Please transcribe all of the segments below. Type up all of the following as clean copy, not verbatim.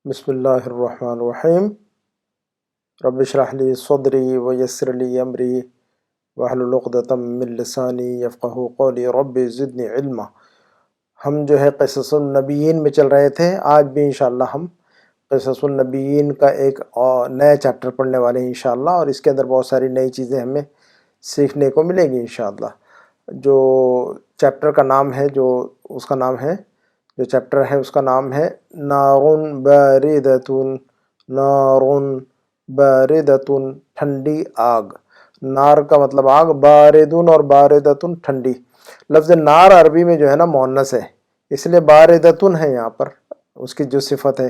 بسم اللہ الرحمن الرحیم رب اشرح لی صدری ویسر لی امری واحلل عقدۃ من لسانی یفقہوا قولی رب زدنی علما۔ ہم جو ہے قصص النبیین میں چل رہے تھے۔ آج بھی انشاءاللہ ہم قصص النبیین کا ایک نیا چیپٹر پڑھنے والے ہیں انشاءاللہ، اور اس کے اندر بہت ساری نئی چیزیں ہمیں سیکھنے کو ملیں گی انشاءاللہ۔ جو چیپٹر کا نام ہے جو چیپٹر ہے اس کا نام ہے نارن باردتن، نارن باردتن، ٹھنڈی آگ۔ نار کا مطلب آگ، باردن اور باردتن ٹھنڈی۔ لفظ نار عربی میں جو ہے نا مؤنث ہے، اس لیے باردتن ہے یہاں پر اس کی جو صفت ہے،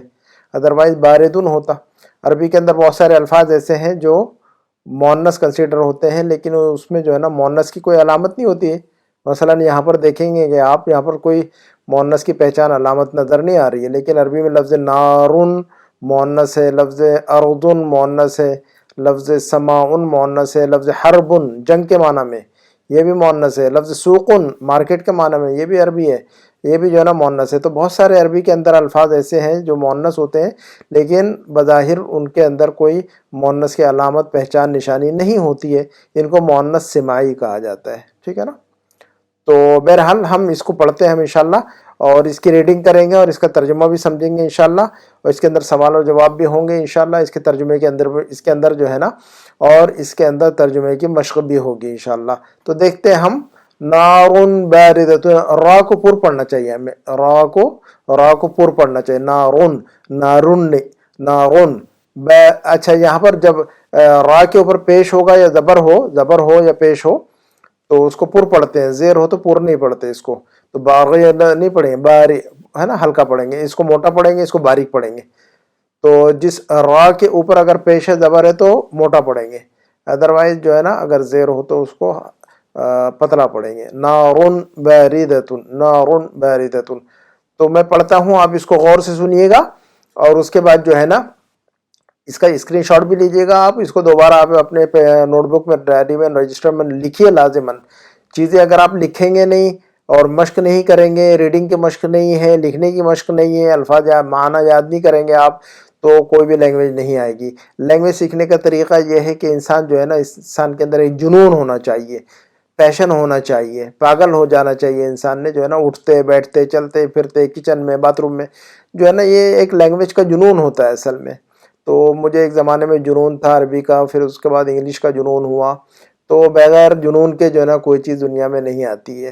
ادروائز باردن ہوتا۔ عربی کے اندر بہت سارے الفاظ ایسے ہیں جو مؤنث کنسیڈر ہوتے ہیں، لیکن اس میں جو ہے نا مؤنث کی کوئی علامت نہیں ہوتی ہے۔ مثلا یہاں پر دیکھیں گے کہ آپ یہاں پر کوئی مؤنث کی پہچان علامت نظر نہیں آ رہی ہے، لیکن عربی میں لفظ نارن مؤنث ہے، لفظ ارضن مؤنث ہے، لفظ سماعن مؤنث ہے، لفظ حربن جنگ کے معنی میں یہ بھی مؤنث ہے، لفظ سوقن مارکیٹ کے معنی میں یہ بھی عربی ہے، یہ بھی جو ہے نا مؤنث ہے۔ تو بہت سارے عربی کے اندر الفاظ ایسے ہیں جو مؤنث ہوتے ہیں، لیکن بظاہر ان کے اندر کوئی مؤنث کی علامت پہچان نشانی نہیں ہوتی ہے، ان کو مؤنث سماعی کہا جاتا ہے، ٹھیک ہے نا۔ تو بہرحال ہم اس کو پڑھتے ہیں انشاءاللہ، اور اس کی ریڈنگ کریں گے اور اس کا ترجمہ بھی سمجھیں گے انشاءاللہ، اور اس کے اندر سوال اور جواب بھی ہوں گے انشاءاللہ اس کے ترجمے کے اندر، اس کے اندر جو ہے نا، اور اس کے اندر ترجمے کی مشق بھی ہوگی انشاءاللہ۔ تو دیکھتے ہیں ہم نارن باردۃ، را کو پر پڑھنا چاہیے ہمیں، را کو پر پڑھنا چاہیے، نارن، نارن، نارن۔ اچھا یہاں پر جب را کے اوپر پیش ہوگا یا زبر ہو یا پیش ہو تو اس کو پر پڑھتے ہیں، زیر ہو تو پر نہیں پڑھتے اس کو، تو باغی نہیں پڑھیں گے، باری ہے نا، ہلکا پڑھیں گے، اس کو موٹا پڑھیں گے، اس کو باریک پڑھیں گے۔ تو جس را کے اوپر اگر پیش ہے زبر ہے تو موٹا پڑھیں گے، ادروائز جو ہے نا اگر زیر ہو تو اس کو پتلا پڑھیں گے۔ نارن باردتن، نارن باردتن۔ تو میں پڑھتا ہوں، آپ اس کو غور سے سنیے گا، اور اس کے بعد جو ہے نا اس کا اسکرین شاٹ بھی لیجئے گا، آپ اس کو دوبارہ آپ اپنے نوٹ بک میں، ڈائری میں، رجسٹر میں لکھیے لازماً۔ چیزیں اگر آپ لکھیں گے نہیں اور مشق نہیں کریں گے، ریڈنگ کی مشق نہیں ہے، لکھنے کی مشق نہیں ہے، الفاظ معنی یاد نہیں کریں گے آپ، تو کوئی بھی لینگویج نہیں آئے گی۔ لینگویج سیکھنے کا طریقہ یہ ہے کہ انسان جو ہے نا، انسان کے اندر ایک جنون ہونا چاہیے، پیشن ہونا چاہیے، پاگل ہو جانا چاہیے انسان نے، جو ہے نا اٹھتے بیٹھتے چلتے پھرتے کچن میں باتھ روم میں، جو ہے نا یہ ایک لینگویج کا جنون ہوتا ہے اصل میں۔ تو مجھے ایک زمانے میں جنون تھا عربی کا، پھر اس کے بعد انگلش کا جنون ہوا، تو بغیر جنون کے جو ہے نا کوئی چیز دنیا میں نہیں آتی ہے۔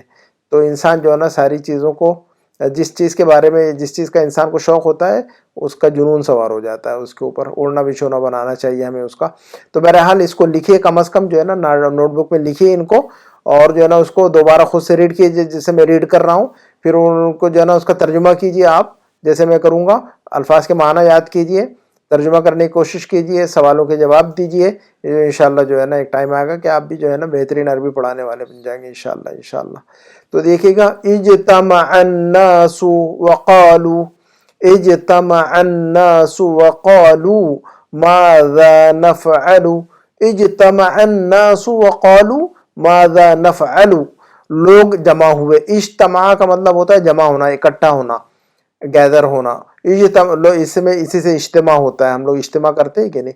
تو انسان جو ہے نا ساری چیزوں کو، جس چیز کے بارے میں، جس چیز کا انسان کو شوق ہوتا ہے اس کا جنون سوار ہو جاتا ہے اس کے اوپر، اڑنا بچھونا بنانا چاہیے ہمیں اس کا۔ تو بہرحال اس کو لکھیے، کم از کم جو ہے نا نوٹ بک میں لکھیے ان کو، اور جو ہے نا اس کو دوبارہ خود سے ریڈ کیجیے جیسے میں ریڈ کر رہا ہوں، پھر ان کو جو ہے نا اس کا ترجمہ کیجیے آپ جیسے میں کروں گا، الفاظ کے معنی یاد کیجیے، ترجمہ کرنے کی کوشش کیجیے، سوالوں کے جواب دیجیے۔ انشاءاللہ جو ہے نا ایک ٹائم آئے گا کہ آپ بھی جو ہے نا بہترین عربی پڑھانے والے بن جائیں گے انشاءاللہ۔ تو دیکھیے گا، اجتمع الناس وقالوا، اجتمع الناس وقالوا ماذا نفعل، اجتمع الناس وقالوا ماذا نفعل، لوگ جمع ہوئے۔ اجتماع کا مطلب ہوتا ہے جمع ہونا، اکٹھا ہونا، گیدر ہونا۔ اسی سے اجتماع ہوتا ہے، ہم لوگ اجتماع کرتے ہیں کہ نہیں،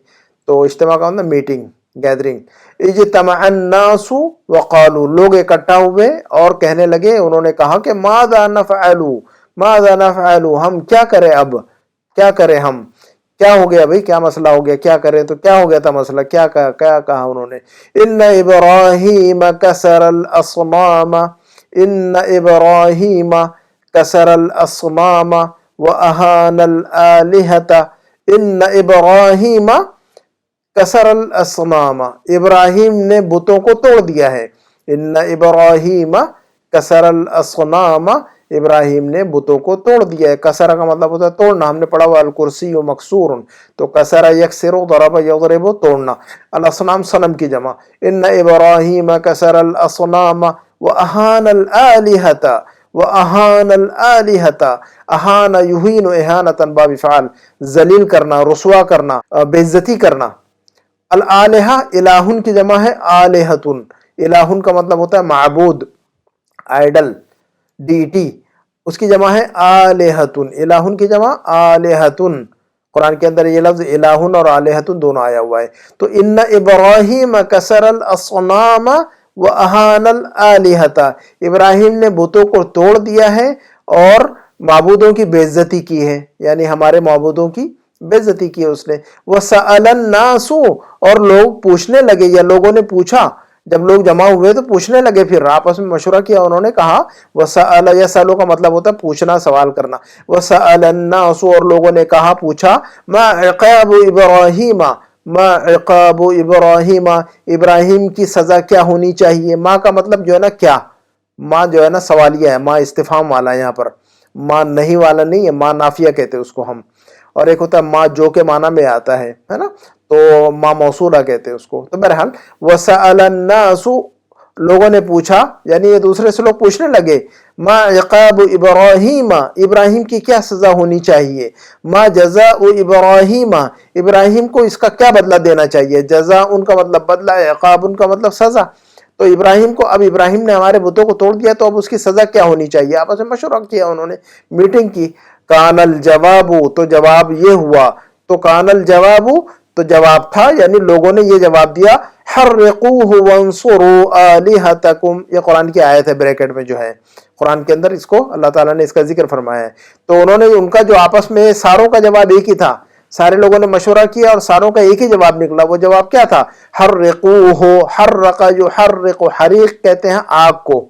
تو اجتماع کا مطلب میٹنگ، گیدرنگ۔ اجتمع الناس وقالوا، لوگ اکٹھا ہوئے اور کہنے لگے، انہوں نے کہا کہ ماذا نفعل، ماذا نفعل، ہم کیا کریں، اب کیا کریں ہم، کیا ہو گیا بھئی، کیا مسئلہ ہو گیا، کیا کریں، تو کیا ہو گیا تھا مسئلہ، کیا کہا انہوں نے؟ ان ابراہیم کسر الاصنام، ان ابراہیم کسر الاصنام واہان الالہۃ، ان ابراہیم کسر الاصنام، ابراہیم نے بتوں کو توڑ دیا ہے۔ ان ابراہیم کسر الاصنام، ابراہیم نے بتوں کو توڑ دیا ہے۔ کسر کا مطلب ہوتا ہے توڑنا، ہم نے پڑھا ہوا الکرسی مکسور، تو کسر یکسر، ضرب یضرب، توڑنا، الاصنام صنم کی جمع۔ ان ابراہیم کسر الاصنام واہان الالہۃ، واہان الالہۃ، اہان یہین اہانۃ باب فعل، ذلیل کرنا، رسوا کرنا، بے عزتی کرنا۔ الالہہ الہن کی جمع ہے آلہتن، الہن کا مطلب ہوتا ہے معبود، آئیڈل، ڈیٹی، اس کی جمع ہے آلہتن، الہن کی جمع آلہتن، قرآن کے اندر یہ لفظ الہن اور آلہتن دونوں آیا ہوا ہے. تو ان ابراہیم کسر الاصنام واہان الالہۃ، ابراہیم نے بتوں کو توڑ دیا ہے اور معبودوں کی بے عزتی کی ہے، یعنی ہمارے معبودوں کی بے عزتی کی ہے اس نے. وسأل الناس، اور لوگ پوچھنے لگے یا لوگوں نے پوچھا، جب لوگ جمع ہوئے تو پوچھنے لگے، پھر آپس میں مشورہ کیا، انہوں نے کہا وسأل، یسألو کا مطلب ہوتا ہے پوچھنا، سوال کرنا. وسأل الناس، اور لوگوں نے کہا، پوچھا، ما عقاب ابراہیم، ما عقاب ابراہیم، ابراہیم کی سزا کیا ہونی چاہیے. ماں کا مطلب جو ہے نا کیا، ماں جو ہے نا سوالیہ ہے، ماں استفہام والا ہے، یہاں پر ماں نہیں والا نہیں ہے، ماں نافیہ کہتے ہیں اس کو ہم. اور ایک ہوتا ہے ماں جو کے معنی میں آتا ہے نا، تو ماں موصولہ کہتے ہیں اس کو. تو بہرحال وسأل الناس، لوگوں نے پوچھا، یعنی یہ دوسرے سے لوگ پوچھنے لگے، ما عقاب ابراہیم، ابراہیم کی کیا سزا ہونی چاہیے. ما جزاء ابراہیم، ابراہیم کو اس کا کیا بدلہ دینا چاہیے. جزاء ان کا مطلب بدلہ، عقاب ان کا مطلب سزا. تو ابراہیم کو، اب ابراہیم نے ہمارے بتوں کو توڑ دیا تو اب اس کی سزا کیا ہونی چاہیے. آپس میں مشورہ کیا، انہوں نے میٹنگ کی. کان الجواب، تو جواب یہ ہوا. تو کان الجواب، تو جواب تھا، یعنی لوگوں نے یہ جواب دیا، حرقوہ وانصروا آلہتکم. یہ قرآن کی آیت ہے بریکٹ میں جو ہے، قرآن کے اندر اس کو اللہ تعالیٰ نے اس کا ذکر فرمایا ہے. تو انہوں نے، ان کا جو آپس میں ساروں کا جواب ایک ہی تھا، سارے لوگوں نے مشورہ کیا اور ساروں کا ایک ہی جواب نکلا. وہ جواب کیا تھا؟ حرقوہ، حرق جو حرق، حریق کہتے ہیں آگ کو،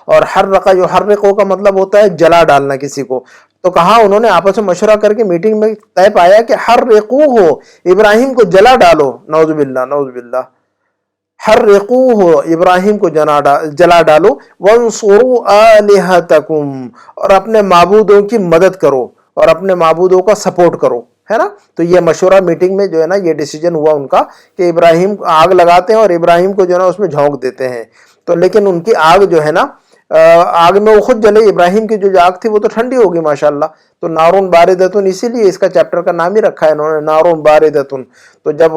اور حرق جو حرقو کا مطلب ہوتا ہے جلا ڈالنا کسی کو. تو کہا انہوں نے آپس میں مشورہ کر کے میٹنگ میں طے پایا کہ حرقوہ، ابراہیم کو جلا ڈالو. نعوذ باللہ، نعوذ باللہ. حرقوہ، ابراہیم کو جلا ڈالو. وانصروا آلہتکم، اور اپنے معبودوں کی مدد کرو اور اپنے معبودوں کا سپورٹ کرو، ہے نا. تو یہ مشورہ میٹنگ میں جو ہے نا یہ ڈیسیجن ہوا ان کا کہ ابراہیم آگ لگاتے ہیں اور ابراہیم کو جو ہے نا اس میں جھونک دیتے ہیں. تو لیکن ان کی آگ جو ہے نا، آگ میں وہ خود جلے. ابراہیم کی جو آگ تھی وہ تو ٹھنڈی ہوگی ماشاءاللہ. تو نارون باردتن، اسی لیے اس کا چیپٹر کا نام ہی رکھا ہے انہوں نے، نارون باردتن. تو جب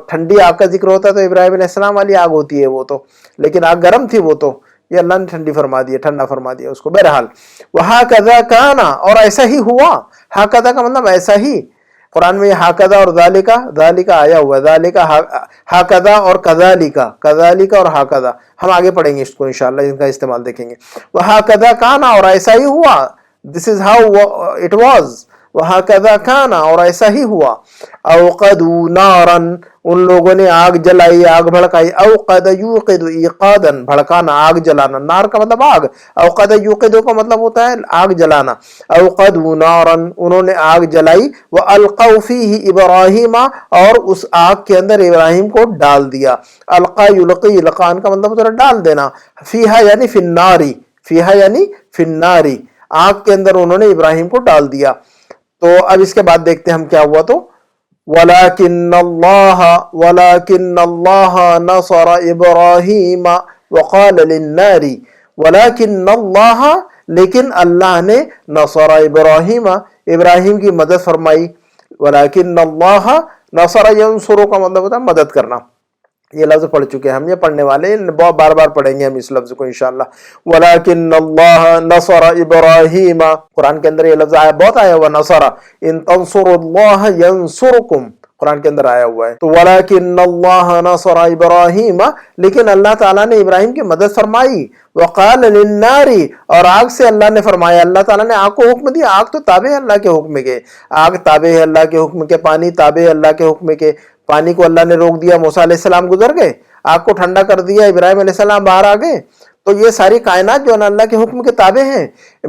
ٹھنڈی آگ کا ذکر ہوتا ہے تو ابراہیم علیہ السلام والی آگ ہوتی ہے وہ تو، لیکن آگ گرم تھی وہ تو، یہ اللہ نے ٹھنڈی فرما دی، ٹھنڈا فرما دیا اس کو. بہرحال وہکذا کان، اور ایسا ہی ہوا. ہکذا کا مطلب ایسا ہی. قرآن میں یہ ہکذا اور ذالکا آیا ہوا ہے. ذالکا، ہکذا اور کذالکا، کذالکا اور ہکذا ہم آگے پڑھیں گے اس کو انشاءاللہ، ان کا استعمال دیکھیں گے. وہکذا کان، اور ایسا ہی ہوا. دس از ہاؤ اٹ واز. وہکذا کان، اور ایسا ہی ہوا. اوقدوا نارا، ان لوگوں نے آگ جلائی، آگ بھڑکائی. اوقد یوقد ایقادا، بھڑکانا، آگ جلانا. نار کا مطلب آگ، اوقد یوقد کا مطلب ہوتا ہے آگ جلانا. اوقدوا نارا، انہوں نے آگ جلائی. والقوا فیہ ابراہیم، اور اس آگ کے اندر ابراہیم کو ڈال دیا. القا یلقی، القان کا مطلب ہوتا ہے ڈال دینا. فیہا یعنی فی الناری، فیہا یعنی فی الناری، آگ کے اندر انہوں نے ابراہیم کو ڈال دیا. تو اب اس کے بعد دیکھتے ہیں ہم کیا ہوا. تو وَلَكِنَّ اللَّهَ نَصَرَ إِبْرَاهِيمَ وَقَالَ لِلنَّارِ. وَلَكِنَّ اللَّهَ، لیکن اللہ نے، نصر ابراہیم، ابراہیم کی مدد فرمائی. وَلَكِنَّ اللَّهَ نصر، ينصر کا مطلب ہوتا ہے مدد کرنا. یہ لفظ پڑھ چکے ہیں ہم، یہ پڑھنے والے بہت بار بار پڑھیں گے ہم اس لفظ کو انشاءاللہ. وَلَكِنَّ اللَّهَ نَصَرَ إِبْرَاهِيمَ، قرآن کے اندر یہ لفظ آیا، بہت آیا ہوا نصر. ان تنصروا اللَّهَ ينصركم، قرآن کے اندر آیا ہوا ہے. تو وَلَكِنَّ اللَّهَ نَصَرَ إِبْرَاهِيمَ، لیکن اللہ تعالیٰ نے ابراہیم کی مدد فرمائی. وَقَالَ لِلنَّارِ، اور آگ سے اللہ نے فرمایا، اللہ تعالیٰ نے آگ کو حکم دیا. آگ تو تابع ہے اللہ کے حکم کے، آگ تابع ہے اللہ کے حکم کے، پانی تابع ہے اللہ کے حکم کے. پانی کو اللہ نے روک دیا، موسیٰ علیہ السلام گزر گئے. آگ کو ٹھنڈا کر دیا، ابراہیم علیہ السلام باہر آ گئے. تو یہ ساری کائنات جو ہے نا اللہ کے حکم کے تابع ہیں،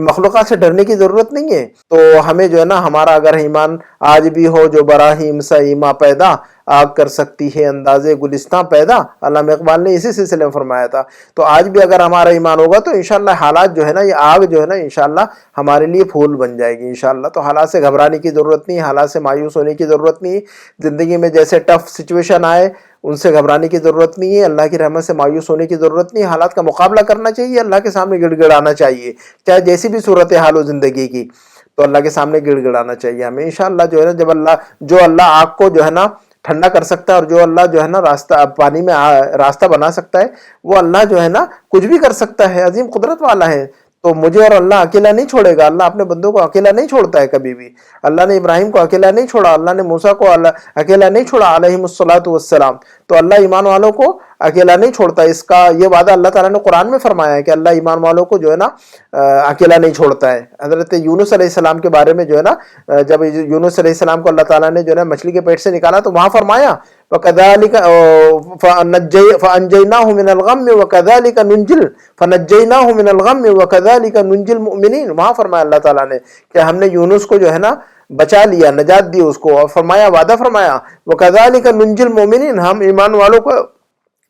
مخلوقات سے ڈرنے کی ضرورت نہیں ہے. تو ہمیں جو ہے نا ہمارا اگر ایمان آج بھی ہو، جو براہیم سا ایما پیدا، آگ کر سکتی ہے اندازے گلستاں پیدا، علامہ اقبال نے اسی سلسلے میں فرمایا تھا. تو آج بھی اگر ہمارا ایمان ہوگا تو انشاءاللہ حالات جو ہے نا، یہ آگ جو ہے نا انشاءاللہ ہمارے لیے پھول بن جائے گی انشاءاللہ. تو حالات سے گھبرانے کی ضرورت نہیں، حالات سے مایوس ہونے کی ضرورت نہیں. زندگی میں جیسے ٹف سچویشن آئے ان سے گھبرانے کی ضرورت نہیں ہے، اللہ کی رحمت سے مایوس ہونے کی ضرورت نہیں ہے. حالات کا مقابلہ کرنا چاہیے، اللہ کے سامنے گڑ گڑانا چاہیے، چاہے جیسی بھی صورتحال ہو زندگی کی، تو اللہ کے سامنے گڑ گڑانا چاہیے ہمیں انشاءاللہ. جو ہے نا جب جو اللہ آگ کو جو ہے نا ٹھنڈا کر سکتا ہے، اور جو اللہ جو ہے نا راستہ پانی میں راستہ بنا سکتا ہے، وہ اللہ جو ہے نا کچھ بھی کر سکتا ہے، عظیم قدرت والا ہے. تو مجھے اور اللہ اکیلا نہیں چھوڑے گا. اللہ اپنے بندوں کو اکیلا نہیں چھوڑتا ہے کبھی بھی. اللہ نے ابراہیم کو اکیلا نہیں چھوڑا, اللہ نے موسیٰ کو اکیلا نہیں چھوڑا علیہم الصلاۃ والسلام. تو اللہ ایمان والوں کو اکیلا نہیں چھوڑتا. اس کا یہ وعدہ اللہ تعالیٰ نے قرآن میں فرمایا ہے کہ اللہ ایمان والوں کو جو ہے نا اکیلا نہیں چھوڑتا ہے. حضرت یونس علیہ السلام کے بارے میں جو ہے نا, جب یونس علیہ السلام کو اللہ تعالیٰ نے جو ہے نا مچھلی کے پیٹ سے نکالا تو وہاں فرمایا وَكَذَلِكَ فَأَنْجَيْنَاهُ مِنَ الْغَمِّ فَنَجَّيْنَاهُ مِنَ الْغَمِّ وَكَذَلِكَ نُنْجِي الْمُؤْمِنِينَ. وہاں فرمایا اللہ تعالیٰ نے کہ ہم نے یونس کو جو ہے نا بچا لیا, نجات دی اس کو, اور فرمایا وعدہ فرمایا وَكَذَلِكَ نُنْجِي الْمُؤْمِنِينَ, ہم ایمان والوں کو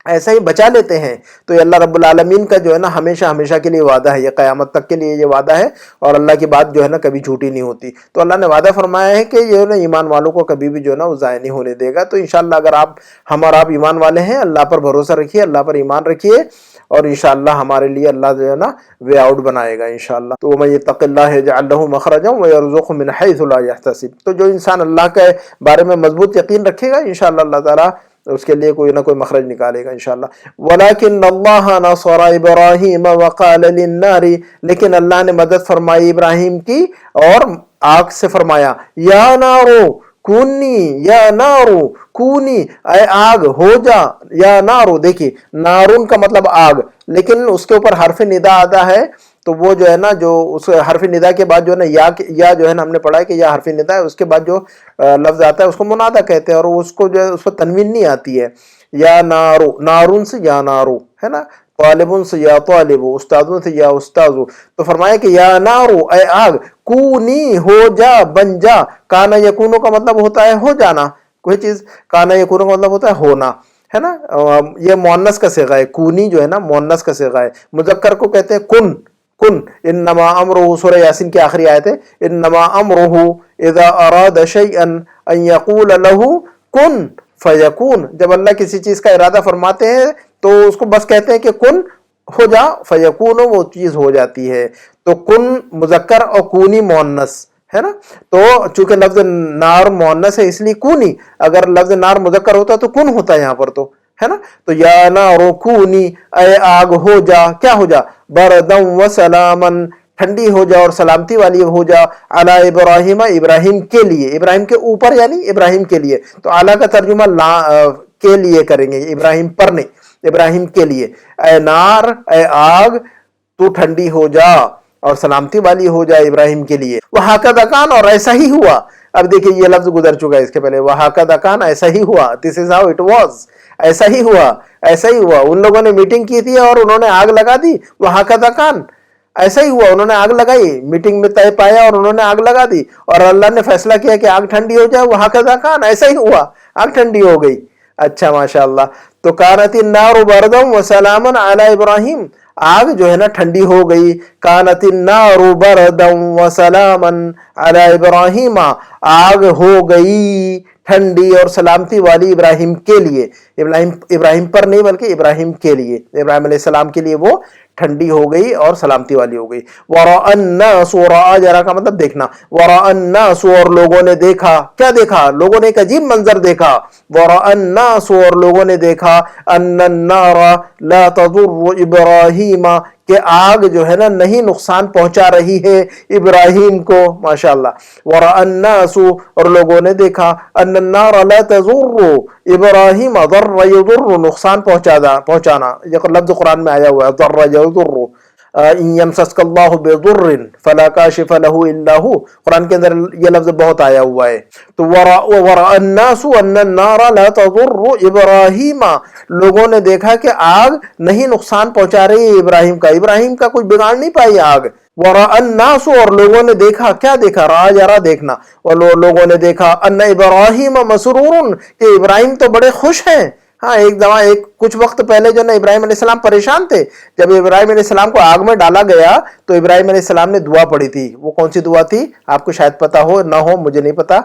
ایسا ہی بچا لیتے ہیں. تو یہ اللہ رب العالمین کا جو ہے نا ہمیشہ ہمیشہ کے لیے وعدہ ہے, یہ قیامت تک کے لیے یہ وعدہ ہے, اور اللہ کی بات جو ہے نا کبھی جھوٹی نہیں ہوتی. تو اللہ نے وعدہ فرمایا ہے کہ یہ نا ایمان والوں کو کبھی بھی جو ہے نا وہ ضائع نہیں ہونے دے گا. تو انشاءاللہ اگر ہم اور آپ ایمان والے ہیں, اللہ پر بھروسہ رکھیے, اللہ پر ایمان رکھیے, اور انشاءاللہ ہمارے لیے اللہ جو ہے نا وے آؤٹ بنائے گا انشاءاللہ. تو وَمَن يَتَّقِ اللَّهَ يَجْعَل لَّهُ مَخْرَجًا وَيَرْزُقْهُ مِنْ حَيْثُ لَا يَحْتَسِبُ. تو جو انسان اللہ کے بارے میں مضبوط یقین رکھے گا انشاءاللہ اللہ تعالیٰ اس کے لیے کوئی نہ کوئی مخرج نکالے گا انشاءاللہ. وَلَكِنَّ اللَّهَ نَصَرَ إِبْرَاهِيمَ وَقَالَ لِلنَّارِ, لیکن اللہ نے مدد فرمائی ابراہیم کی اور آگ سے فرمایا یا نارو کونی, یا نارو کونی, اے آگ ہو جا, یا نارو. دیکھیے نارون کا مطلب آگ, لیکن اس کے اوپر حرف ندا آتا ہے تو وہ جو ہے نا جو اس حرف ندا کے بعد جو ہے نا یا جو ہے نا ہم نے پڑھا ہے کہ یا حرف ندا ہے, اس کے بعد جو لفظ آتا ہے اس کو منادا کہتے ہیں, اور اس کو جو ہے اس پر تنوین نہیں آتی ہے. یا نارو, نارون سے یا نارو ہے نا, طالبون سے یا طالبو, استاذوں سے یا استاذو. تو فرمایا کہ یا نارو اے آگ کونی ہو جا, بن جا. کانا یکونو کا مطلب ہوتا ہے ہو جانا کوئی چیز, کانا یکونو کا مطلب ہوتا ہے ہونا, ہے نا. یہ مؤنث کا صیغہ ہے, کونی جو ہے نا مؤنث کا صیغہ ہے. مذکر کو کہتے ہیں کن. کن انما امرہ, سورہ یاسین کی آخری آیت ہے, انما امرہ اذا اراد شیئا ان یقول لہ کن فیکون. جب اللہ کسی چیز کا ارادہ فرماتے ہیں تو اس کو بس کہتے ہیں کہ کن ہو جا, فیکون, وہ چیز ہو جاتی ہے. تو کن مذکر اور کونی مؤنث ہے نا. تو چونکہ لفظ نار مؤنث ہے اس لیے کونی, اگر لفظ نار مذکر ہوتا تو کن ہوتا ہے یہاں پر, تو ہے نا. تو یا نارو کونی, اے آگ ہو جا, کیا ہو جا, بردم و سلامن, ٹھنڈی ہو جا اور سلامتی والی ہو جا, علی ابراہیم, ابراہیم کے لیے, ابراہیم کے اوپر یعنی ابراہیم کے لیے. تو اعلیٰ کا ترجمہ کے لیے کریں گے, ابراہیم پر نہیں, ابراہیم کے لیے. اے نار, اے آگ, تو ٹھنڈی ہو جا اور سلامتی والی ہو جا ابراہیم کے لیے. وَهَكَذَا كَانَ, اور ایسا ہی ہوا. اب دیکھیں یہ لفظ گزر چکا ہے اس کے پہلے, وَهَكَذَا كَانَ, ایسا ہی ہوا, this is how it was, ایسا ہی ہوا, ایسا ہی ہوا. ان لوگوں نے میٹنگ کی تھی اور انہوں نے آگ لگا دی, وَهَكَذَا كَانَ, ایسا ہی ہوا, انہوں نے آگ لگائی, میٹنگ میں طے پایا اور انہوں نے آگ لگا دی, اور اللہ نے فیصلہ کیا کہ آگ ٹھنڈی ہو جائے, وَهَكَذَا كَانَ, ایسا ہی ہوا, آگ ٹھنڈی ہو گئی. اچھا ماشاءاللہ. تو کانت النار بردا وسلام علی ابراہیم, آگ جو ہے نا ٹھنڈی ہو گئی. کانت النار بردا وسلام علی ابراہیم, آگ ہو گئی ٹھنڈی اور سلامتی والی ابراہیم کے لیے. ابراہیم پر نہیں بلکہ ابراہیم کے لیے, ابراہیم علیہ السلام کے لیے وہ ٹھنڈی ہو گئی اور سلامتی والی ہو گئی. وَرَأَ النَّاسُ, وَرَأَ جرا کا مطلب دیکھنا, وَرَأَ النَّاسُ, اور لوگوں نے دیکھا, کیا دیکھا, لوگوں نے ایک عجیب منظر دیکھا. وَرَأَ النَّاسُ, اور لوگوں نے دیکھا, أَنَّ النَّارَ لَا تَضُرُّ إِبْرَاهِيمَ, کہ آگ جو ہے نا نہیں نقصان پہنچا رہی ہے ابراہیم کو. ماشاءاللہ. وَرَأَ النَّاسُ, اور لوگوں نے دیکھا, أَنَّ النَّارَ لَا تَضُرُّ إِبْرَاهِيمَ, ضَرَّ يَضُرُّ, نقصان پہنچانا, یہ لفظ قرآن میں آیا ہوا ہے, ضَرَّ يَضُرُّ, إِن يَمْسَسْكَ اللَّهُ بِضُرٍّ فَلَا كَاشِفَ لَهُ إِلَّا هُوَ, قرآن کے اندر یہ لفظ بہت آیا ہوا ہے. تو وَرَأَ النَّاسُ أَنَّ النَّارَ لَا تَضُرُّ إِبْرَاهِيمَ, لوگوں نے دیکھا کہ آگ نہیں نقصان پہنچا رہی ہے ابراہیم کا کوئی بگاڑ نہیں پائی آگ. وَرَأَ النَّاسُ, اور لوگوں نے دیکھا, کیا دیکھا, را جرا دیکھنا, اور لوگوں نے دیکھا, أَنَّ إِبْرَاهِيمَ مَسْرُورٌ, کہ ابراہیم تو بڑے خوش ہیں. ہاں ایک کچھ وقت پہلے جو نا ابراہیم علیہ السلام پریشان تھے. جب ابراہیم علیہ السلام کو آگ میں ڈالا گیا تو ابراہیم علیہ السلام نے دعا پڑھی تھی. وہ کون سی دعا تھی, آپ کو شاید پتا ہو, نہ ہو, مجھے نہیں پتا,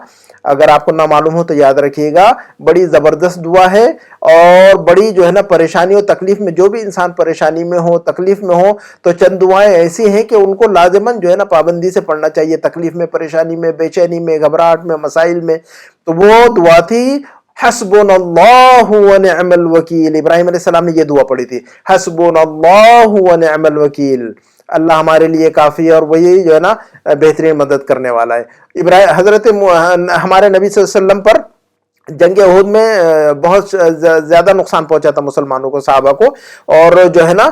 اگر آپ کو نہ معلوم ہو تو یاد رکھیے گا. بڑی زبردست دعا ہے, اور بڑی جو ہے نا پریشانی اور تکلیف میں, جو بھی انسان پریشانی میں ہو, تکلیف میں ہو, تو چند دعائیں ایسی ہیں کہ ان کو لازماً جو ہے نا پابندی سے پڑھنا چاہیے, تکلیف میں, پریشانی میں, بے چینی میں, گھبراہٹ میں, مسائل میں. تو وہ دعا تھی حسبنا اللہ ونعم الوکیل. ابراہیم علیہ السلام نے یہ دعا پڑھی تھی, حسبنا اللہ ونعم الوکیل, اللہ ہمارے لیے کافی ہے اور وہی جو ہے نا بہترین مدد کرنے والا ہے۔ حضرت ہمارے نبی صلی اللہ علیہ وسلم پر جنگ احد میں بہت زیادہ نقصان پہنچا تھا مسلمانوں کو، صحابہ کو، اور جو ہے نا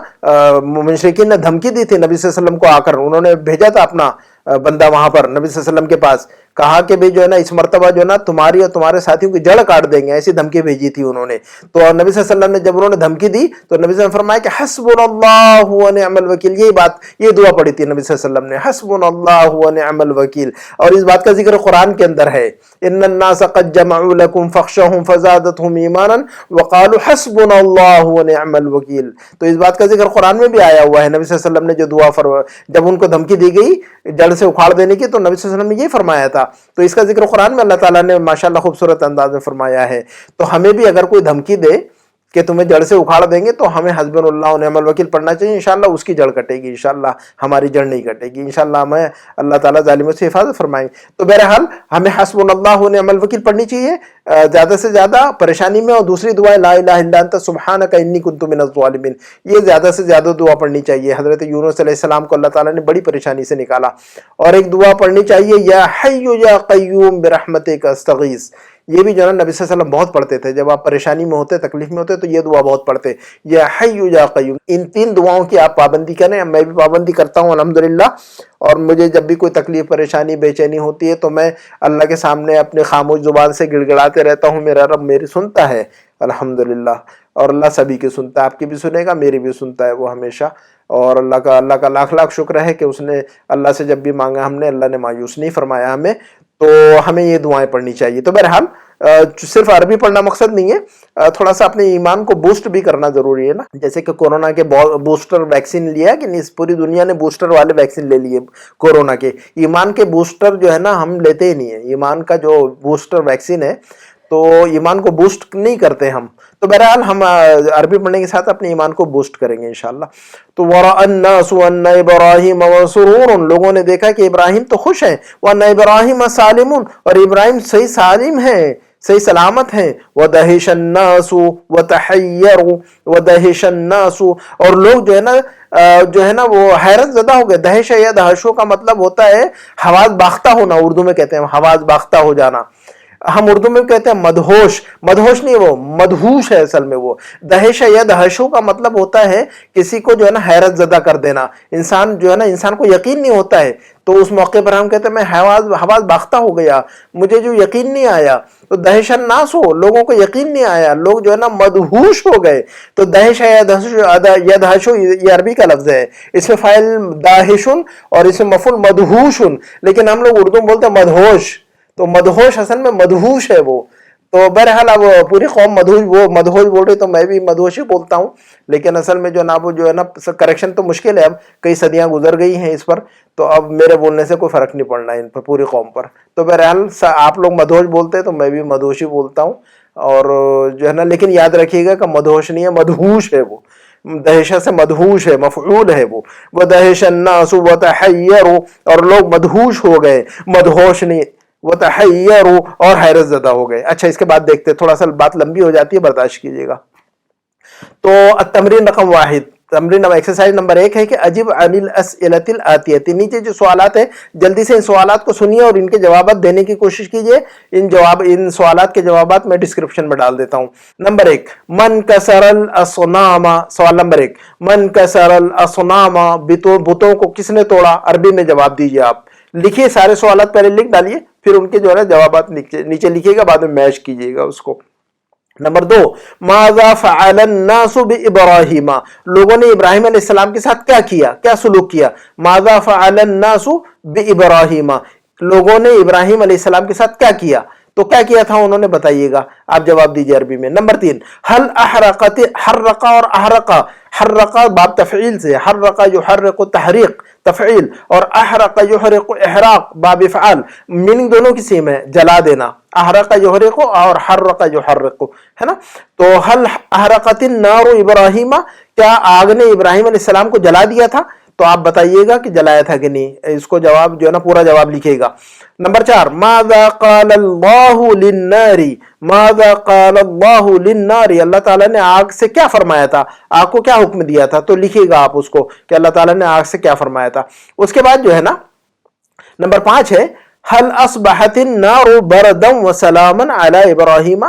مشرکین نے دھمکی دی تھی نبی صلی اللہ علیہ وسلم کو، آ کر انہوں نے بھیجا تھا اپنا بندہ وہاں پر نبی صلی اللہ علیہ وسلم کے پاس، کہا کہ بھئی جو ہے نا اس مرتبہ جو ہے نا تمہاری اور تمہارے ساتھیوں کی جڑ کاٹ دیں گے، ایسی دھمکی بھیجی تھی انہوں نے۔ تو نبی صلی اللہ علیہ وسلم نے جب انہوں نے دھمکی دی تو نبی صلی اللہ علیہ وسلم نے فرمایا کہ حسبنا اللہ و نعم الوکیل، یہ دعا پڑھی تھی نبی صلی اللہ علیہ وسلم نے، حسبنا اللہ و نعم الوکیل۔ اور اس بات کا ذکر قرآن کے اندر ہے، ان الناس قد جمعوا لكم فاخشوهم فزادتهم ایمانا وقالوا حسبنا اللہ و نعم الوکیل۔ تو اس بات کا ذکر قرآن میں بھی آیا ہوا ہے، نبی صلی اللہ علیہ وسلم نے جو دعا جب ان کو دھمکی دی گئی جڑ سے اکھاڑ دینے کی تو نبی صلی اللہ علیہ وسلم نے یہ فرمایا تھا۔ تو اس کا ذکر قرآن میں اللہ تعالیٰ نے ماشاءاللہ خوبصورت انداز میں فرمایا ہے۔ تو ہمیں بھی اگر کوئی دھمکی دے کہ تمہیں جڑ سے اکھاڑ دیں گے تو ہمیں حسبنا اللہ و نعم الوکیل پڑھنا چاہیے، انشاءاللہ اس کی جڑ کٹے گی، انشاءاللہ ہماری جڑ نہیں کٹے گی، انشاءاللہ ہمیں اللہ تعالیٰ ظالموں سے حفاظت فرمائیں۔ تو بہرحال ہمیں حسبنا اللہ و نعم الوکیل پڑھنی چاہیے زیادہ سے زیادہ پریشانی میں، اور دوسری دعا لا الہ الا انت سبحانک انی کنت من الظالمین، یہ زیادہ سے زیادہ دعا پڑھنی چاہیے۔ حضرت یونس علیہ السلام کو اللہ تعالیٰ نے بڑی پریشانی سے نکالا۔ اور ایک دعا پڑھنی چاہیے یا حی یا قیوم برحمتک استغیث، یہ بھی جو ہے نبی صلی اللہ علیہ وسلم بہت پڑھتے تھے، جب آپ پریشانی میں ہوتے، تکلیف میں ہوتے تو یہ دعا بہت پڑھتے، یا حی یا قیوم۔ ان تین دعاؤں کی آپ پابندی کریں، میں بھی پابندی کرتا ہوں الحمدللہ، اور مجھے جب بھی کوئی تکلیف پریشانی بے چینی ہوتی ہے تو میں اللہ کے سامنے اپنی خاموش زبان سے گڑ گڑاتے رہتا ہوں، میرا رب میری سنتا ہے الحمدللہ، اور اللہ سبھی کی سنتا ہے، آپ کی بھی سنے گا، میری بھی سنتا ہے وہ ہمیشہ۔ اور اللہ کا لاکھ لاکھ شکر ہے کہ اس نے اللہ سے جب بھی مانگا ہم نے، اللہ نے مایوس نہیں فرمایا ہمیں، تو ہمیں یہ دعائیں پڑھنی چاہیے۔ تو بہرحال صرف عربی پڑھنا مقصد نہیں ہے، تھوڑا سا اپنے ایمان کو بوسٹ بھی کرنا ضروری ہے نا، جیسے کہ کورونا کے بوسٹر ویکسین لیا کہ نہیں، پوری دنیا نے بوسٹر والے ویکسین لے لیے کورونا کے، ایمان کے بوسٹر جو ہے نا ہم لیتے ہی نہیں ہیں، ایمان کا جو بوسٹر ویکسین ہے تو ایمان کو بوسٹ نہیں کرتے ہم۔ تو بہرحال ہم عربی پڑھنے کے ساتھ اپنے ایمان کو بوسٹ کریں گے انشاءاللہ۔ تو وَرَأَى النَّاسُ أَنَّ إِبْرَاهِيمَ وَسُرُورٌ، لوگوں نے دیکھا کہ ابراہیم تو خوش ہیں، وَأَنَّ إِبْرَاهِيمَ سَالِمٌ، اور ابراہیم صحیح سالم ہیں، صحیح سلامت ہیں، وَدَهِشَ النَّاسُ وَتَحَيَّرُوا وَدَهِشَ النَّاسُ، اور لوگ جو ہے نا وہ حیرت زدہ ہو گئے۔ دہش یا دہشو کا مطلب ہوتا ہے حواس باختہ ہونا، اردو میں کہتے ہیں حواس باختہ ہو جانا، ہم اردو میں کہتے ہیں مدہوش، مدہوش نہیں، وہ مدہوش ہے اصل میں۔ وہ دہش یا دہشو کا مطلب ہوتا ہے کسی کو جو ہے نا حیرت زدہ کر دینا، انسان جو ہے نا انسان کو یقین نہیں ہوتا ہے تو اس موقع پر ہم کہتے ہیں میں حواس باختہ ہو گیا، مجھے جو یقین نہیں آیا۔ تو دہش الناس ہو، لوگوں کو یقین نہیں آیا، لوگ جو ہے نا مدہوش ہو گئے۔ تو دہش یا دہشو یہ عربی کا لفظ ہے، اس میں فاعل داہشن اور اس میں مفعول مدہوشن، لیکن ہم لوگ اردو میں بولتے ہیں مدہوش، تو مدہوش اصل میں مدہوش ہے وہ۔ تو بہرحال اب پوری قوم مدہوش بول رہی تو میں بھی مدہوش ہی بولتا ہوں، لیکن اصل میں جو ہے نا کریکشن تو مشکل ہے، اب کئی صدیاں گزر گئی ہیں اس پر، تو اب میرے بولنے سے کوئی فرق نہیں پڑنا ان پر، پوری قوم پر۔ تو بہرحال آپ لوگ مدہوش بولتے ہیں تو میں بھی مدہوش ہی بولتا ہوں، اور جو ہے نا لیکن یاد رکھیے گا کہ مدہوش نہیں ہے، مدہوش ہے وہ، دہشہ سے مدہوش ہے، مفعول ہے وہ۔ وَدَهِشَ النَّاسُ وَتَحَيَّرُوا، اور لوگ مدہوش ہو گئے، مدہوش نہیں، وَتَحَيَّرُوا، اور حیرت زدہ ہو گئے۔ اچھا اس کے بعد دیکھتے، تھوڑا سا بات لمبی ہو جاتی ہے، برداشت کیجیے گا۔ تو التمرین رقم 1، تمرین ایکسرسائز نمبر 1 ہے کہ اجب عن الاسئلۃ الآتیۃ، نیچے جو سوالات ہیں جلدی سے ان سوالات کو سنیے اور ان کے جوابات دینے کی کوشش کیجیے۔ ان سوالات کے جوابات میں ڈسکرپشن میں ڈال دیتا ہوں۔ نمبر 1، من کسر الاصنام، سوال نمبر 1، من کسر الاصنام، بتوں کو کس نے توڑا؟ عربی میں جواب دیجیے آپ، لکھیے سارے سوالات پہلے لکھ ڈالیے، پھر ان کے جو ہے نا جوابات نیچے لکھیے گا، بعد میں میچ کیجیے گا اس کو۔ نمبر 2، ماذا فعل الناس بابراہیم، لوگوں نے ابراہیم علیہ السلام کے ساتھ کیا کیا، کیا سلوک کیا؟ ماذا فعل الناس بابراہیم، لوگوں نے ابراہیم علیہ السلام کے ساتھ کیا کیا، تو کیا کیا تھا انہوں نے بتائیے گا، آپ جواب دیجیے عربی میں۔ نمبر 3، حل احرقت، حرق اور احرق، حرق باب تفعیل سے، حرق یحرق تحریق تفعیل، اور احرق یحرق احراق باب افعال، میننگ دونوں کی سیم ہے، جلا دینا، احرق یحرق اور حرق یحرق، ہے نا۔ تو حل احرقت النار ابراہیم، کیا آگ نے ابراہیم علیہ السلام کو جلا دیا تھا؟ تو آپ بتائیے گا کہ جلایا تھا کہ نہیں. اس کو جواب جو ہے نا پورا جواب لکھیے گا. نمبر 4 ماذا قال اللہ للنار، ماذا قال اللہ للنار، اللہ تعالیٰ نے آگ سے کیا فرمایا تھا، آگ کو کیا حکم دیا تھا. تو لکھیے گا آپ اس کو کہ اللہ تعالیٰ نے آگ سے کیا فرمایا تھا. اس کے بعد جو ہے نا نمبر 5 ہے هل اصبحت النار بردا وسلاما علی ابراہیم،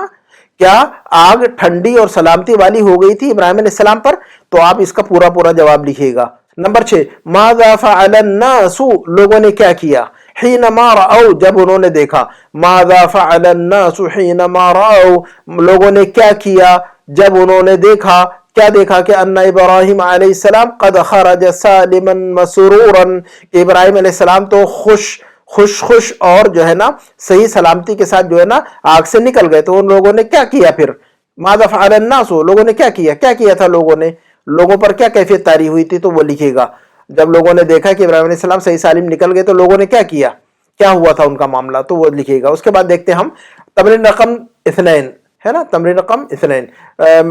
کیا آگ ٹھنڈی اور سلامتی والی ہو گئی تھی ابراہیم علیہ السلام پر. تو آپ اس کا پورا جواب لکھیے گا. نمبر 6 ماذا فعل الناس، لوگوں نے کیا کیا، حینما رأوا، جب انہوں نے دیکھا. ماذا فعل الناس حینما رأوا، لوگوں نے کیا کیا جب انہوں نے دیکھا. کیا دیکھا کہ ان ابراہیم علیہ السلام قد خرج سالما مسرورا، کہ ابراہیم علیہ السلام تو خوش اور جو ہے نا صحیح سلامتی کے ساتھ جو ہے نا آگ سے نکل گئے. تو ان لوگوں نے کیا کیا پھر، ماذا فعل الناس، لوگوں نے کیا کیا تھا، لوگوں نے، لوگوں پر کیا کیفیت طاری ہوئی تھی. تو وہ لکھے گا. جب لوگوں نے دیکھا کہ ابراہیم علیہ السلام صحیح سالم نکل گئے تو لوگوں نے کیا کیا، کیا ہوا تھا ان کا معاملہ. تو وہ لکھے گا. اس کے بعد دیکھتے ہیں ہم تمرین رقم 2 ہے نا، تمرین رقم 2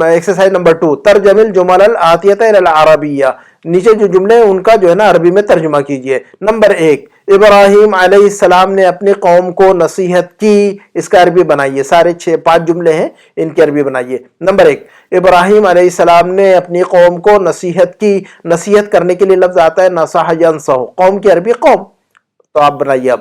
ایکسرسائز نمبر 2 ترجم الجمل الآتیۃ الی العربیہ، نیچے جو جملے ہیں ان کا جو ہے نا عربی میں ترجمہ کیجئے. نمبر 1 ابراہیم علیہ السلام نے اپنی قوم کو نصیحت کی، اس کا عربی بنائیے. سارے 5 جملے ہیں ان کی عربی بنائیے. نمبر 1 ابراہیم علیہ السلام نے اپنی قوم کو نصیحت کی. نصیحت کرنے کے لیے لفظ آتا ہے نصح ینصح، قوم کی عربی قوم. تو آپ بنائیے اب.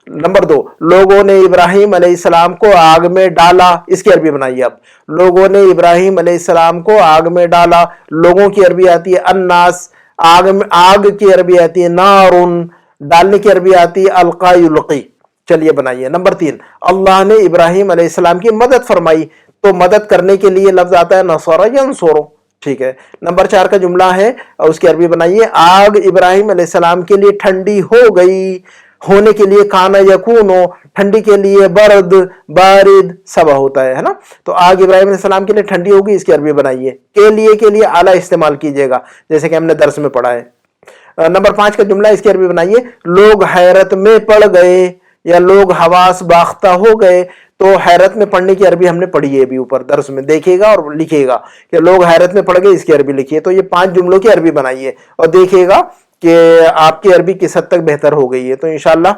نمبر 2 لوگوں نے ابراہیم علیہ السلام کو آگ میں ڈالا، اس کی عربی بنائیے اب. لوگوں نے ابراہیم علیہ السلام کو آگ میں ڈالا، لوگوں کی عربی آتی ہے الناس، آگ کی عربی آتی ہے نارن، ڈالنے کی عربی آتی ہے القا یلقی. چلیے بنائیے. نمبر 3 اللہ نے ابراہیم علیہ السلام کی مدد فرمائی، تو مدد کرنے کے لیے لفظ آتا ہے نصر ینصر. ٹھیک ہے. نمبر 4 کا جملہ ہے اور اس کی عربی بنائیے آگ ابراہیم علیہ السلام کے لیے ٹھنڈی ہو گئی. ہونے کے لیے کانا یکونو، ٹھنڈی کے لیے برد بارد سبا ہوتا ہے نا. تو آگ ابراہیم علیہ السلام کے لیے ٹھنڈی ہوگی، اس کی عربی بنائیے. کے لیے اعلیٰ استعمال کیجئے گا جیسے کہ ہم نے درس میں پڑھا ہے. نمبر 5 کا جملہ اس کی عربی بنائیے لوگ حیرت میں پڑ گئے یا لوگ حواس باختہ ہو گئے. تو حیرت میں پڑھنے کی عربی ہم نے پڑھی ہے ابھی اوپر درس میں، دیکھیے گا اور لکھیے گا کہ لوگ حیرت میں پڑ گئے، اس کی عربی لکھیے. تو یہ 5 جملوں کی عربی بنائیے اور دیکھیے گا کہ آپ کی عربی کس حد تک بہتر ہو گئی ہے. تو انشاءاللہ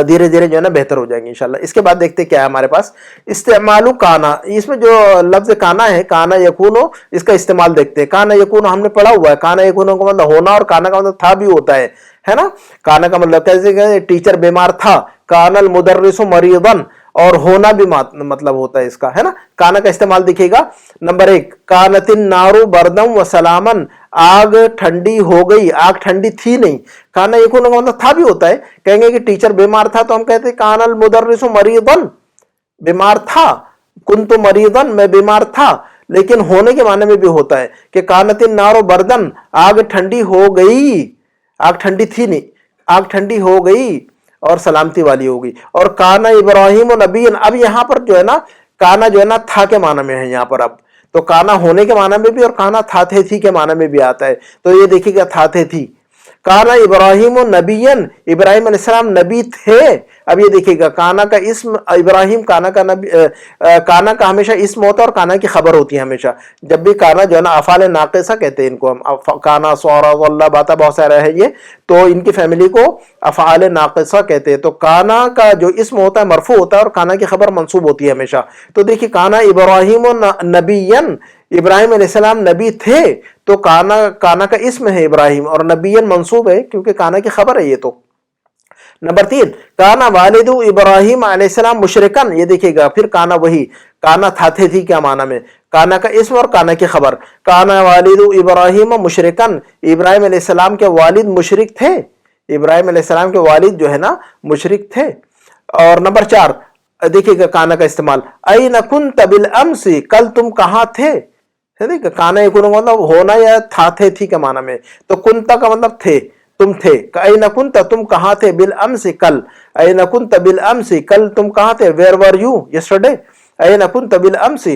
دھیرے دھیرے جو ہے نا بہتر ہو جائیں گے انشاءاللہ. اس کے بعد دیکھتے کیا ہے ہمارے پاس استعمال کانا. اس میں جو لفظ کانا ہے کانا یکونو، اس کا استعمال دیکھتے ہیں. کانا یکونو ہم نے پڑھا ہوا ہے. کانا یکونو کا مطلب ہونا اور کانا کا مطلب تھا بھی ہوتا ہے نا. کانا کا مطلب کیسے کہ ٹیچر بیمار تھا، کان المدرس مریضا، اور ہونا بھی مطلب ہوتا ہے اس کا، ہے نا. کانا کا استعمال دیکھیے گا. نمبر 1 کانت النار بردم و سلامن، آگ ٹھنڈی ہو گئی، آگ ٹھنڈی تھی نہیں. کانا یکون کا مطلب تھا بھی ہوتا ہے. کہیں گے کہ ٹیچر بیمار تھا تو ہم کہتے ہیں کان المدرس مریضا، بیمار تھا. کنت مریضا، میں بیمار تھا. لیکن ہونے کے معنی میں بھی ہوتا ہے کہ کانت النار بردن، آگ ٹھنڈی ہو گئی، آگ ٹھنڈی تھی نہیں، آگ ٹھنڈی ہو گئی اور سلامتی والی ہوگی. اور کانا ابراہیم و نبی، اب یہاں پر جو ہے نا کانا جو ہے نا تھا کے معنی میں ہے یہاں پر. اب تو کانا ہونے کے معنی میں بھی اور کانا تھا تھے تھی کے معنی میں بھی آتا ہے. تو یہ دیکھیے گا تھا تھے تھی. کانا ابراہیم و نبیًا، ابراہیم علیہ السلام نبی تھے. اب یہ دیکھیے گا کانا کا اسم ابراہیم، کانا کا نبی، کانا کا ہمیشہ اسم ہوتا ہے اور کانا کی خبر ہوتی ہے ہمیشہ. جب بھی کانا جو ہے نا افعال ناقصہ کہتے ہیں ان کو ہم، کانا سورا واللہ باتا بہت سارا ہے یہ، تو ان کی فیملی کو افعال ناقصہ کہتے ہیں. تو کانا کا جو اسم ہوتا ہے مرفوع ہوتا ہے اور کانا کی خبر منصوب ہوتی ہے ہمیشہ. تو دیکھیے کانا ابراہیم و نبیًا، ابراہیم علیہ السلام نبی تھے تو کانا کا اسم ہے ابراہیم اور نبیًا منصوب ہے کیونکہ کانا کی خبر ہے یہ. تو نمبر 3 کانا والد ابراہیم علیہ السلام مشرکن، یہ دیکھیے گا پھر کانا وہی کانا تھا تھے تھی کیا معنی میں، کانا کا اسم اور کانا کی خبر. کانا والد ابراہیم مشرکن، ابراہیم علیہ السلام کے والد مشرک تھے، ابراہیم علیہ السلام کے والد جو ہے نا مشرک تھے. اور نمبر 4 دیکھیے گا کانا کا استعمال این کنت بالامس، کل تم کہاں تھے. کانا یکون کا مطلب ہونا یا تھا تھے تھی کے معنی میں. تو کنتا کا مطلب تھے، تم تھے. این کنت تم کہاں تھے، بالامس کل، این کنت بالامس کل تم کہاں تھے، ویئر ور یو یسٹرڈے، این کنت بالامس.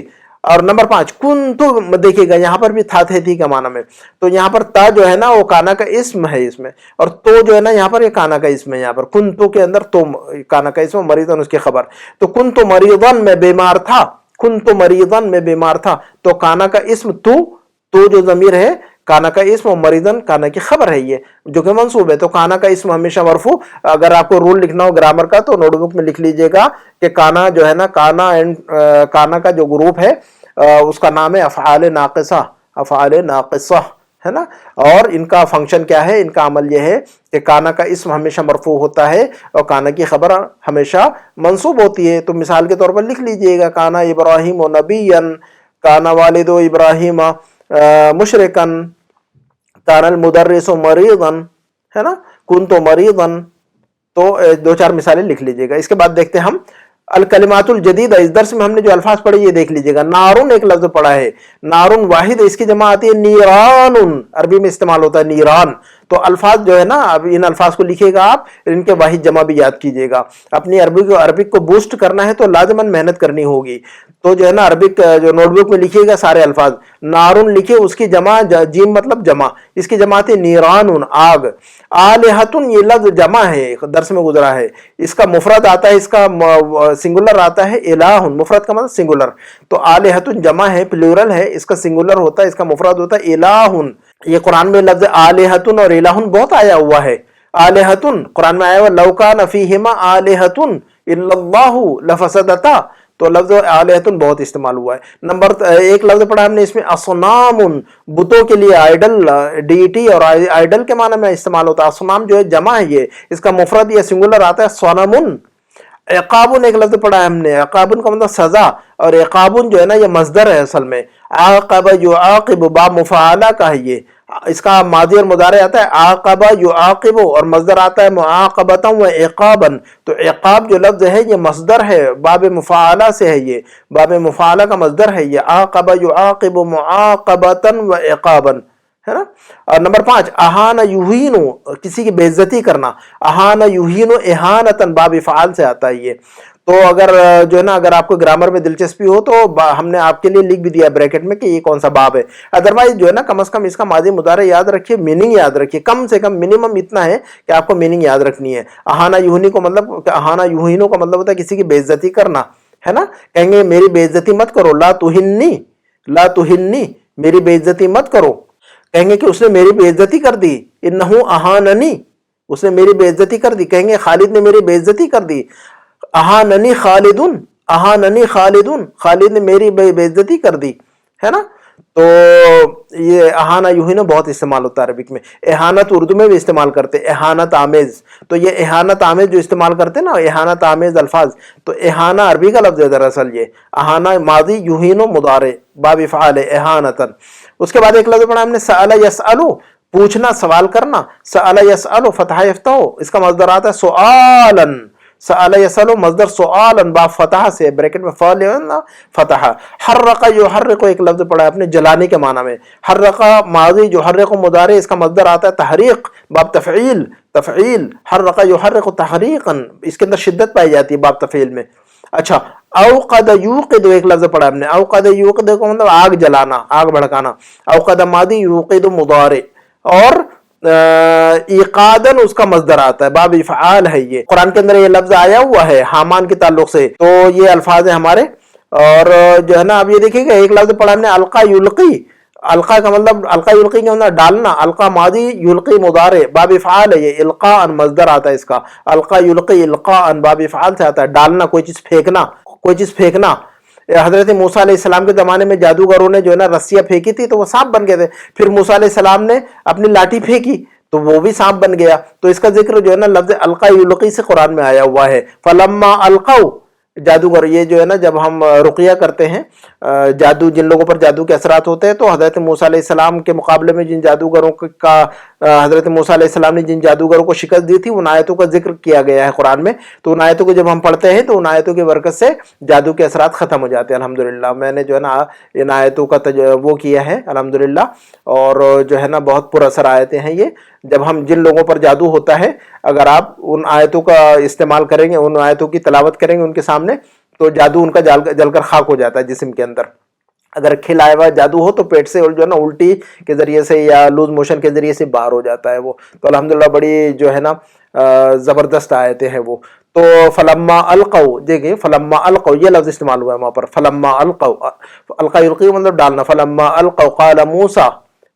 اور نمبر 5 کنتو، دیکھیے گا یہاں پر بھی تھا تھے تھی کا معنی میں. تو یہاں پر تا جو ہے نا وہ کانا کا اسم ہے اس میں، اور تو جو ہے نا یہاں پر یہ کانا کا اسم ہے. یہاں پر کنتو کے اندر تو کانا کا اسم، مریضن اس کی خبر. تو کنتو مریضن، میں بیمار تھا، کنتو مریضن میں بیمار تھا. تو کانا کا اسم تو جو ضمیر ہے کانا کا اسم و مریضن کانا کی خبر ہے یہ جو کہ منصوب ہے. تو کانا کا اسم ہمیشہ مرفوع. اگر آپ کو رول لکھنا ہو گرامر کا تو نوٹ بک میں لکھ لیجئے گا کہ کانا جو ہے نا کانا کا جو گروپ ہے اس کا نام ہے افعال ناقصہ. افعال ناقصہ ہے نا. اور ان کا فنکشن کیا ہے؟ ان کا عمل یہ ہے کہ کانا کا اسم ہمیشہ مرفوع ہوتا ہے اور کانا کی خبر ہمیشہ منصوب ہوتی ہے. تو مثال کے طور پر لکھ لیجئے گا کانا ابراہیم و نبیًا، کانا والد و ابراہیم مشرکن، کانا المدرس مریضًا، ہے نا، کنت مریضًا. تو دو چار مثالیں لکھ لیجئے گا. اس کے بعد دیکھتے ہیں ہم الکلمات الجدیدہ. اس درس میں ہم نے جو الفاظ پڑھے یہ دیکھ لیجئے گا. نارن ایک لفظ پڑھا ہے، نارن واحد، اس کی جمع آتی ہے نیران. عربی میں استعمال ہوتا ہے نیران. تو الفاظ جو ہے نا، اب ان الفاظ کو لکھے گا آپ، ان کے واحد جمع بھی یاد کیجئے گا. اپنی عربک کو بوسٹ کرنا ہے تو لازماً محنت کرنی ہوگی. تو جو ہے نا عربک جو نوٹ بک میں لکھیے گا سارے الفاظ. نارن لکھے، اس کی جمع جیم مطلب جمع، اس کی جمع آتی نیران آگ. آلہتن یہ لفظ جمع ہے، درس میں گزرا ہے. اس کا مفرد آتا ہے، اس کا سنگولر آتا ہے الہ. مفرد کا مطلب سنگولر. تو آلہتن جمع ہے، پلورل ہے، اس کا سنگولر ہوتا ہے، اس کا مفرد ہوتا ہے الہ. یہ قرآن میں لفظ آلہتن اور الہ بہت آیا ہوا ہے. آلہتن قرآن میں آیا ہوا لو کان فیہما آلہتن الا اللہ لفسدتا. تو لفظ آلہتن بہت استعمال ہوا ہے. نمبر ایک لفظ پڑھا ہم نے اس میں اصنام، بتوں کے لیے آئیڈل، ڈیٹی اور آئیڈل کے معنی میں استعمال ہوتا ہے. اصنام جو ہے جمع ہے، یہ اس کا مفرد یا سنگولر آتا ہے صنم. عقابن ایک لفظ پڑھا ہے ہم نے، عقابن کا مطلب سزا، اور عقابن جو ہے نا یہ مصدر ہے اصل میں. عاقب یعاقب با مفعلہ کا ہے یہ. اس کا ماضی اور مضارع آتا ہے عاقب یعاقب اور مصدر آتا ہے معاقبتا و عقابا. تو عقاب جو لفظ ہے یہ مصدر ہے، باب مفعلہ سے ہے، یہ باب مفعلہ کا مصدر ہے یہ. عاقب یعاقب معاقبتا و عقابا، ہے نا. اور نمبر 5 اہان یہین، کسی کی بے عزتی کرنا. اہان یہین اہانتا باب فعال سے آتا ہے یہ. تو اگر جو ہے نا اگر آپ کو گرامر میں دلچسپی ہو تو ہم نے آپ کے لیے لکھ بھی دیا بریکٹ میں کہ یہ کون سا باب ہے. ادروائز جو ہے نا کم از کم اس کا ماضی مضارع یاد رکھیے، میننگ یاد رکھیے. کم سے کم منیمم اتنا ہے کہ آپ کو میننگ یاد رکھنی ہے. اہانا یہینی کو مطلب، اہانا یہینو کا مطلب ہوتا ہے کسی کی بے عزتی کرنا، ہے نا. کہیں گے میری بے عزتی مت کرو، لا تہنی، لا تہنی، میری بے عزتی مت کرو. کہیں گے کہ اس نے میری بے عزتی کر دی، انہو اہاننی، اس نے میری بے عزتی کر دی. کہیں گے خالد نے میری بے عزتی کر دی، اہاننی خالدن، اہاننی خالدن، خالد نے میری بے عزتی کر دی، ہے نا. تو یہ اہانہ یہینو بہت استعمال ہوتا ہے عربک میں. اہانت اردو میں بھی استعمال کرتے، اہانت آمیز. تو یہ اہانت آمیز جو استعمال کرتے نا، اہانت آمیز الفاظ، تو اہانہ عربی کا لفظ ہے دراصل. یہ اہانہ ماضی، یہینو مضارع، باب فعال اہانتن. اس کے بعد ایک لفظ پڑھا ہم نے سأل یسألو، پوچھنا، سوال کرنا. سأل یسألو فتح یفتح، اس کا مصدر آتا ہے سؤالن. سأل یسألو مصدر سؤالن با فتح سے، بریکٹ میں فعل نا فتح. حرق یحرق ایک لفظ پڑھا ہے اپنے جلانے کے معنی میں. حرق ماضی، یحرق مضارع، اس کا مصدر آتا ہے تحریق باب تفعیل. تفعیل حرق یحرق تحریقا، اس کے اندر شدت پائی جاتی ہے باب تفعیل میں. اچھا اوقد یوقد ایک لفظ پڑھا ہم نے. اوقد یوقد کو مطلب آگ جلانا، آگ بھڑکانا. اوقد ماضی، یوقد مضارع، اور ایقادن اس کا مصدر آتا ہے، باب افعال ہے. یہ قرآن کے اندر یہ لفظ آیا ہوا ہے حامان کے تعلق سے. تو یہ الفاظ ہیں ہمارے. اور جو ہے نا اب یہ دیکھیے گا ایک لفظ پڑھا ہم نے القا یلقی. القا کا مطلب، القا یلقی کا مطلب ڈالنا. القا ماضی، یلقی مضارع، باب افعال ہے یہ. القاء مصدر آتا ہے اس کا. القا یلقی القاء باب افعال سے آتا ہے، ڈالنا، کوئی چیز پھینکنا، کوئی چیز پھینکنا. حضرت موسیٰ علیہ السلام کے زمانے میں جادوگروں نے جو ہے نا رسیاں پھینکی تھی تو وہ سانپ بن گئے تھے. پھر موسیٰ علیہ السلام نے اپنی لاٹھی پھینکی تو وہ بھی سانپ بن گیا. تو اس کا ذکر جو ہے نا لفظ القا یلقی سے قرآن میں آیا ہوا ہے. فلما القوا، جادوگر، یہ جو ہے نا جب ہم رقیہ کرتے ہیں، جادو، جن لوگوں پر جادو کے اثرات ہوتے ہیں، تو حضرت موسیٰ علیہ السلام کے مقابلے میں جن جادوگروں کا حضرت موسیٰ علیہ السلام نے جن جادوگروں کو شکست دی تھی ان آیتوں کا ذکر کیا گیا ہے قرآن میں. تو ان آیتوں کو جب ہم پڑھتے ہیں تو ان آیتوں کی برکت سے جادو کے اثرات ختم ہو جاتے ہیں الحمدللہ. میں نے جو ہے نا ان آیتوں کا وہ کیا ہے الحمدللہ، اور جو ہے نا بہت پر اثر آیتیں ہیں یہ. جب ہم جن لوگوں پر جادو ہوتا ہے اگر آپ ان آیتوں کا استعمال کریں گے، ان آیتوں کی تلاوت کریں گے ان کے سامنے، تو جادو ان کا جل کر خاک ہو جاتا ہے جسم کے اندر. اگر کھلایا ہوا جادو ہو تو پیٹ سے جو ہے نا الٹی کے ذریعے سے یا لوز موشن کے ذریعے سے باہر ہو جاتا ہے وہ. تو الحمدللہ بڑی جو ہے نا زبردست آیتیں ہیں وہ. تو فلما القوا، دیکھیں فلما القوا یہ لفظ استعمال ہوا ہے وہاں پر. فلما القوا، القا یلقی مطلب ڈالنا. فلما القوا قال موسیٰ،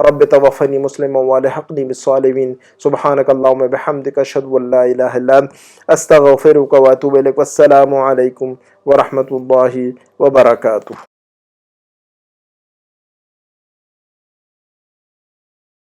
رب توفني مسلما والحقني بالصالحين سبحانك اللهم بحمدك أشهد أن لا إله إلا أنت أستغفرك وأتوب إليك والسلام عليكم ورحمة الله وبركاته.